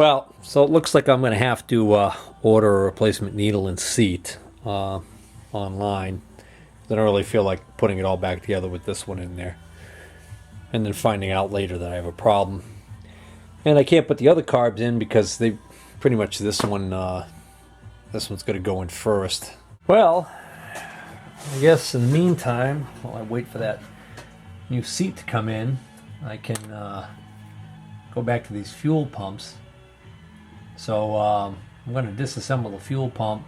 Well, so it looks like I'm going to have to order a replacement needle and seat online. I don't really feel like putting it all back together with this one in there. And then finding out later that I have a problem. And I can't put the other carbs in because they pretty much this one's going to go in first. Well, I guess in the meantime, while I wait for that new seat to come in, I can go back to these fuel pumps. So I'm going to disassemble the fuel pump,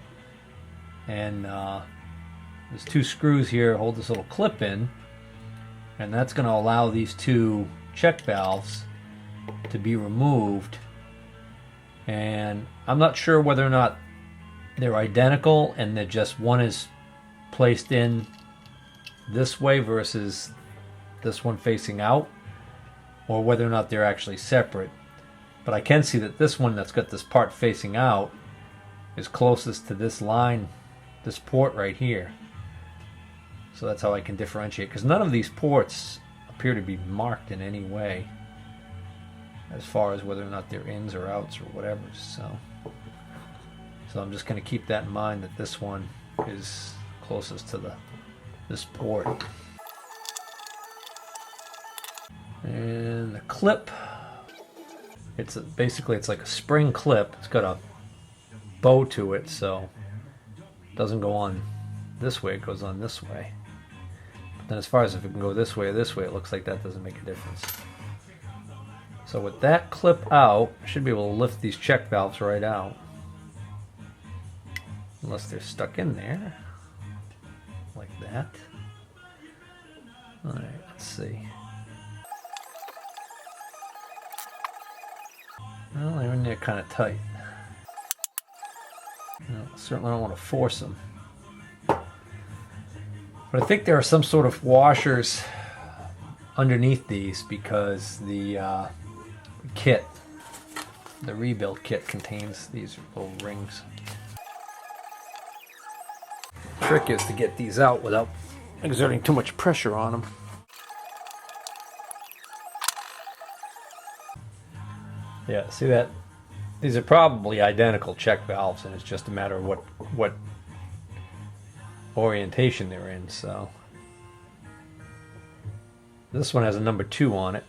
and there's two screws here hold this little clip in, and that's going to allow these two check valves to be removed. And I'm not sure whether or not they're identical and that just one is placed in this way versus this one facing out, or whether or not they're actually separate. But I can see that this one that's got this part facing out is closest to this line, this port right here. So that's how I can differentiate, because none of these ports appear to be marked in any way as far as whether or not they're ins or outs or whatever. So I'm just going to keep that in mind, that this one is closest to this port. And the clip, it's like a spring clip. It's got a bow to it, so it doesn't go on this way, it goes on this way. But then as far as if it can go this way or this way, it looks like that doesn't make a difference. So with that clip out, I should be able to lift these check valves right out. Unless they're stuck in there, like that. Alright, let's see. Well, they're in there kind of tight. No, certainly don't want to force them. But I think there are some sort of washers underneath these, because the kit, the rebuild kit, contains these little rings. The trick is to get these out without exerting too much pressure on them. Yeah, see that? These are probably identical check valves, and it's just a matter of what orientation they're in. So this one has a number 2 on it.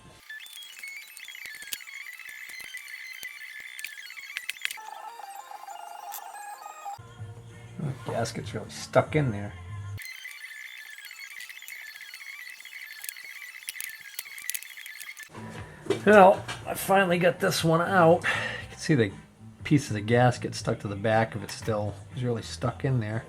The gasket's really stuck in there. Well, I finally got this one out. You can see the piece of the gasket stuck to the back of it still. It's really stuck in there.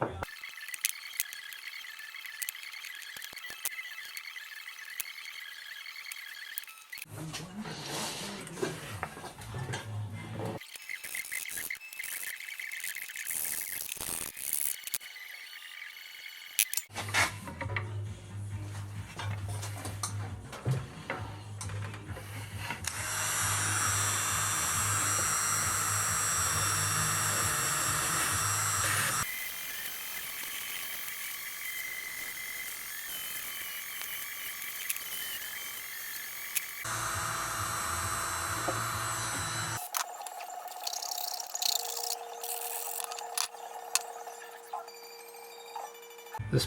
This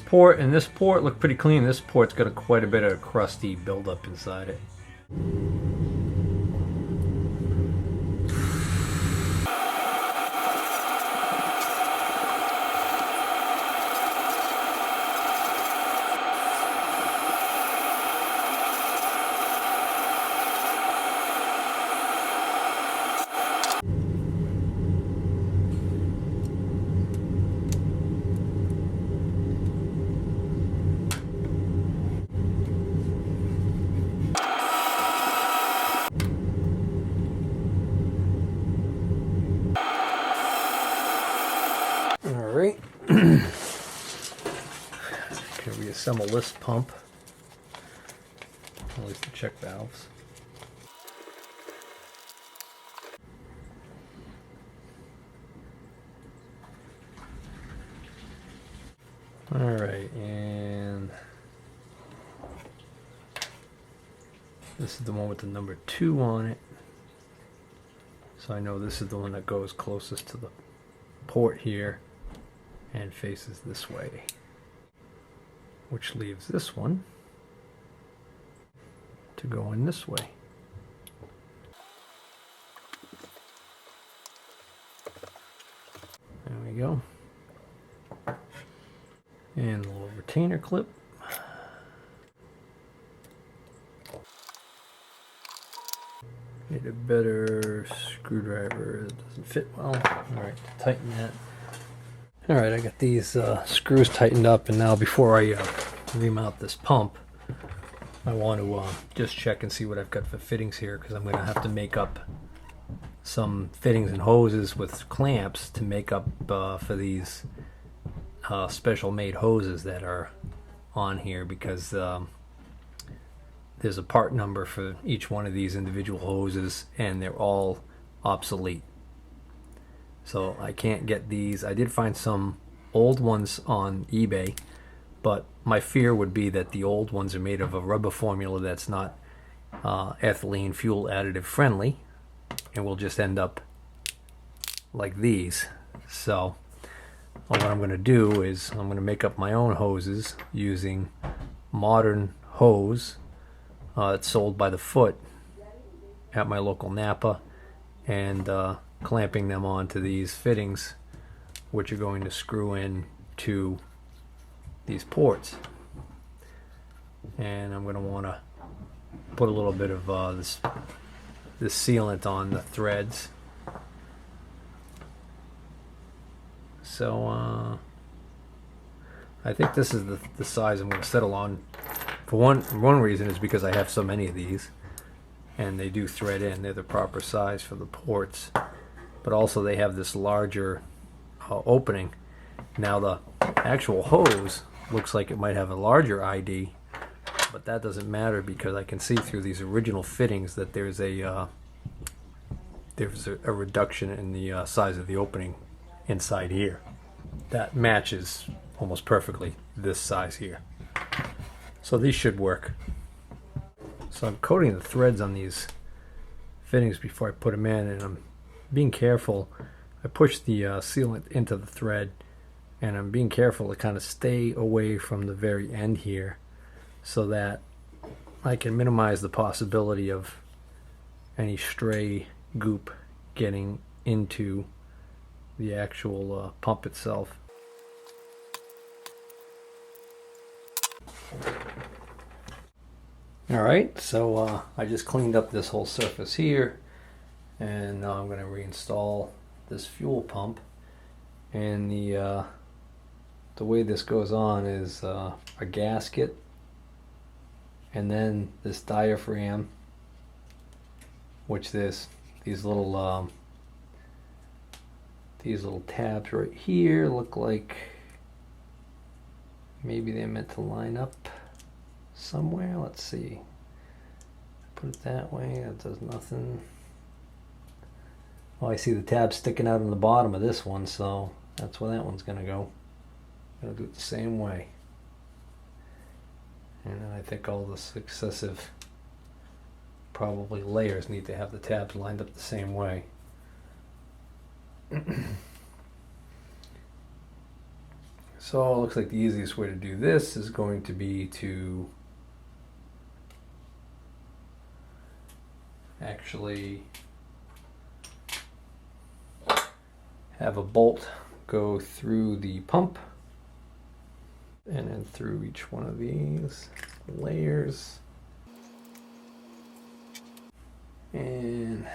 port and this port look pretty clean. This port's got quite a bit of crusty buildup inside it. Alright, can reassemble this pump, at least the check valves. Alright, and this is the one with the number 2 on it. So I know this is the one that goes closest to the port here and faces this way, which leaves this one to go in this way. There we go. And a little retainer clip. Need a better screwdriver. It doesn't fit well. Alright, tighten that. Alright, I got these screws tightened up, and now before I remount this pump, I want to just check and see what I've got for fittings here, because I'm going to have to make up some fittings and hoses with clamps to make up for these special made hoses that are on here, because there's a part number for each one of these individual hoses and they're all obsolete. So I can't get these. I did find some old ones on eBay, but my fear would be that the old ones are made of a rubber formula that's not ethylene fuel additive friendly, and will just end up like these. So what I'm going to do is I'm going to make up my own hoses using modern hose it's sold by the foot at my local Napa, and clamping them onto these fittings, which are going to screw in to these ports. And I'm going to want to put a little bit of this sealant on the threads. So I think this is the size I'm going to settle on. For one reason is because I have so many of these, and they do thread in. They're the proper size for the ports, but also they have this larger opening. Now the actual hose looks like it might have a larger ID, but that doesn't matter because I can see through these original fittings that there's a reduction in the size of the opening inside here. That matches almost perfectly this size here. So these should work. So I'm coating the threads on these fittings before I put them in, and I'm being careful. I push the sealant into the thread, and I'm being careful to kind of stay away from the very end here so that I can minimize the possibility of any stray goop getting into the actual pump itself. Alright, so I just cleaned up this whole surface here, and now I'm going to reinstall this fuel pump. And the way this goes on is a gasket, and then this diaphragm, which these little tabs right here look like maybe they're meant to line up somewhere. Let's see. Put it that way. That does nothing. Oh, I see the tab sticking out on the bottom of this one, so that's where that one's going to go. I'm going to do it the same way. And then I think all the successive probably layers need to have the tabs lined up the same way. So it looks like the easiest way to do this is going to be to actually have a bolt go through the pump and then through each one of these layers, and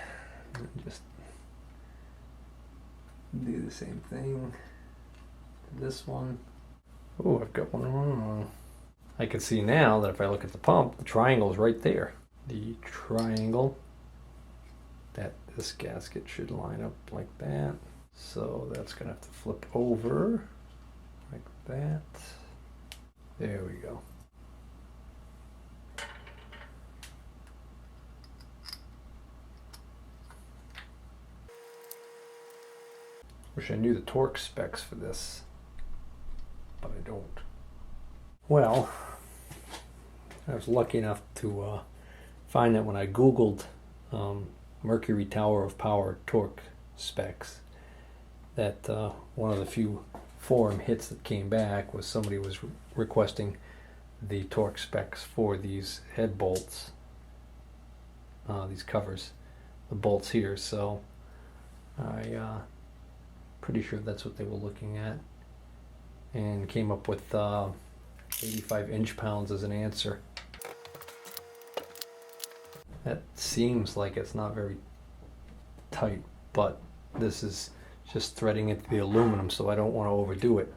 just do the same thing to this one. Oh, I've got one wrong. I can see now that if I look at the pump, the triangle is right there. The triangle, that this gasket should line up like that. So that's gonna have to flip over like that. There we go. Wish I knew the torque specs for this, but I don't. Well, I was lucky enough to find that when I Googled Mercury Tower of Power torque specs. That one of the few forum hits that came back was somebody was requesting the torque specs for these head bolts, these covers, the bolts here. So I pretty sure that's what they were looking at, and came up with 85 inch-pounds as an answer. That seems like it's not very tight, but this is just threading into the aluminum, so I don't want to overdo it.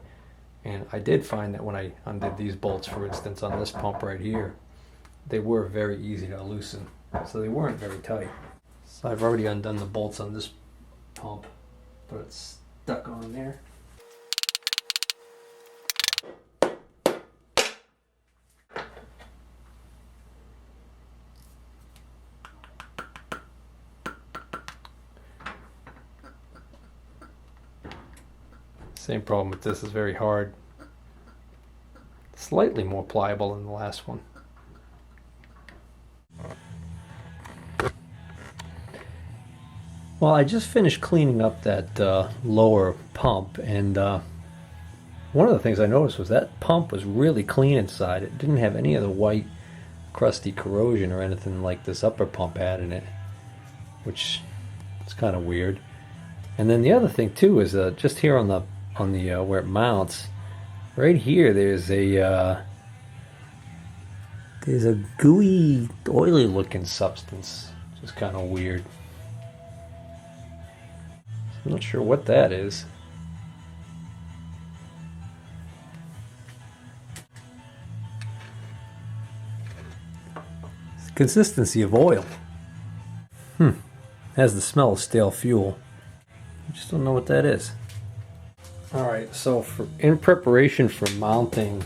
And I did find that when I undid these bolts, for instance, on this pump right here, they were very easy to loosen, so they weren't very tight. So I've already undone the bolts on this pump, but it's stuck on there. Same problem with this, is very hard. Slightly more pliable than the last one. Well, I just finished cleaning up that lower pump, and one of the things I noticed was that pump was really clean inside. It didn't have any of the white crusty corrosion or anything like this upper pump had in it, which is kind of weird. And then the other thing too is just here on the where it mounts, right here, there's a gooey, oily looking substance, which is kind of weird. I'm not sure what that is. It's the consistency of oil. Has the smell of stale fuel. I just don't know what that is. Alright, so in preparation for mounting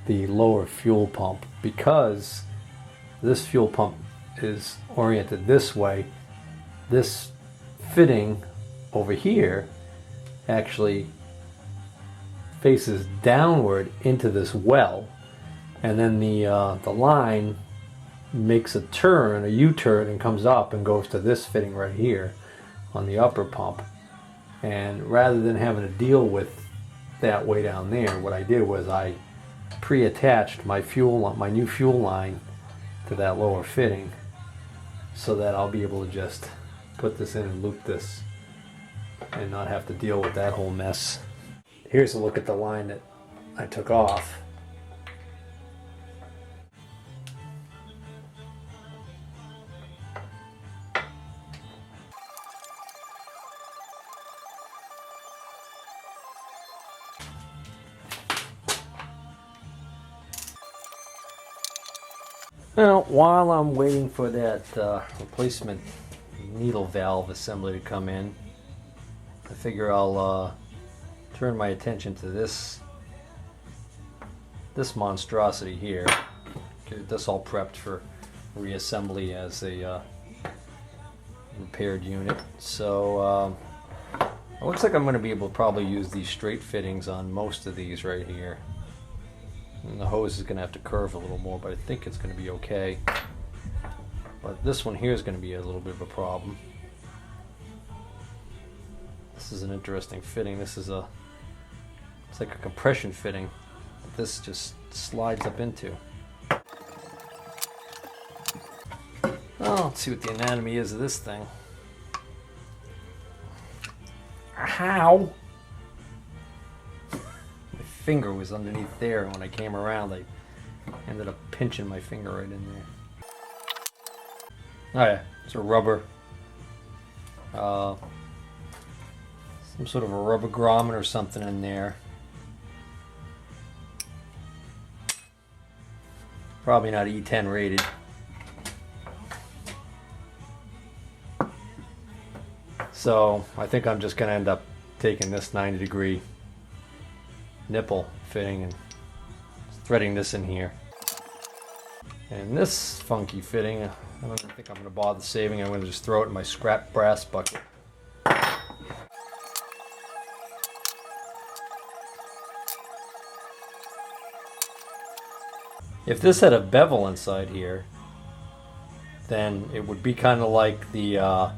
the lower fuel pump, because this fuel pump is oriented this way, this fitting over here actually faces downward into this well, and then the line makes a turn, a U-turn, and comes up and goes to this fitting right here on the upper pump. And rather than having to deal with that way down there, what I did was I pre-attached my new fuel line to that lower fitting, so that I'll be able to just put this in and loop this and not have to deal with that whole mess. Here's a look at the line that I took off. Now, while I'm waiting for that replacement needle valve assembly to come in, I figure I'll turn my attention to this monstrosity here. Get this all prepped for reassembly as a repaired unit. So it looks like I'm going to be able to probably use these straight fittings on most of these right here. And the hose is going to have to curve a little more, but I think it's going to be okay. But this one here is going to be a little bit of a problem. This is an interesting fitting. It's like a compression fitting that this just slides up into. Oh, let's see what the anatomy is of this thing. How? Finger was underneath there, and when I came around I ended up pinching my finger right in there. Oh yeah, it's a rubber, some sort of a rubber grommet or something in there. Probably not E10 rated. So I think I'm just going to end up taking this 90-degree nipple fitting and threading this in here. And this funky fitting, I don't think I'm going to bother saving. I'm going to just throw it in my scrap brass bucket. If this had a bevel inside here, then it would be kind of like the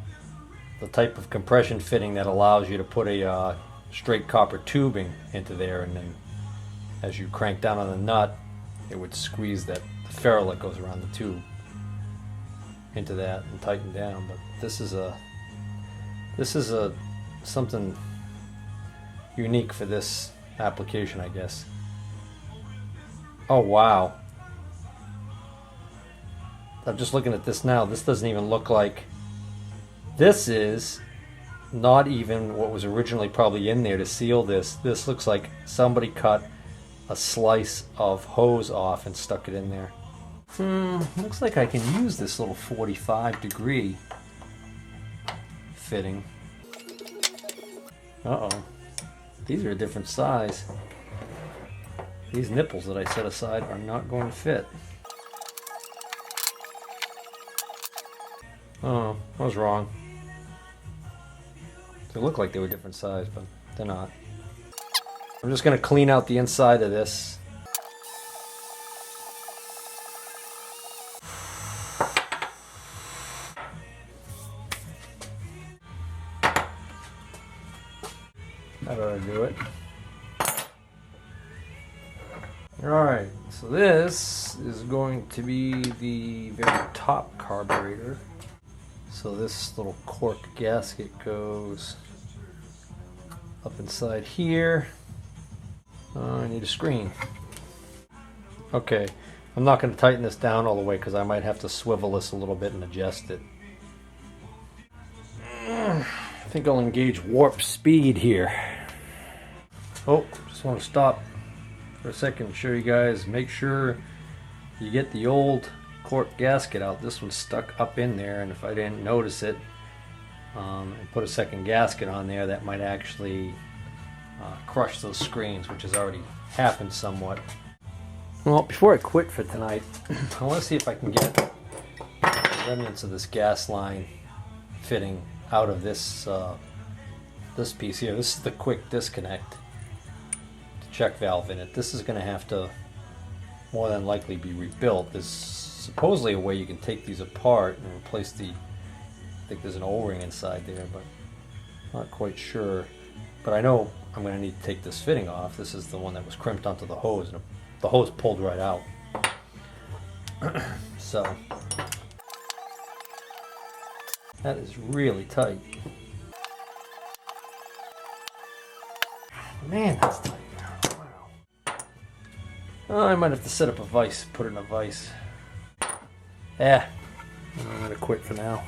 type of compression fitting that allows you to put a straight copper tubing into there, and then as you crank down on the nut, it would squeeze the ferrule that goes around the tube into that and tighten down. But this is something unique for this application, I guess. Oh wow. I'm just looking at this now. This doesn't even look like, this is not even what was originally probably in there to seal this. This looks like somebody cut a slice of hose off and stuck it in there. Looks like I can use this little 45-degree fitting. Uh-oh. These are a different size. These nipples that I set aside are not going to fit. Oh, I was wrong. They look like they were different size, but they're not. I'm just going to clean out the inside of this. That ought to do it. Alright, so this is going to be the very top carburetor. So this little cork gasket goes up inside here. I need a screen. Okay, I'm not going to tighten this down all the way because I might have to swivel this a little bit and adjust it. I think I'll engage warp speed here. Oh, just want to stop for a second and show you guys. Make sure you get the old cork gasket out. This one's stuck up in there, and if I didn't notice it and put a second gasket on there, that might actually crush those screens, which has already happened somewhat. Well, before I quit for tonight, I want to see if I can get the remnants of this gas line fitting out of this this piece here. This is the quick disconnect check valve in it. This is going to have to more than likely be rebuilt. There's supposedly a way you can take these apart and replace the, I think there's an O-ring inside there, but not quite sure. But I know I'm going to need to take this fitting off. This is the one that was crimped onto the hose, and the hose pulled right out. So that is really tight. Man, that's tight. Oh, I might have to set up a vise, put it in a vise. Yeah, I'm going to quit for now.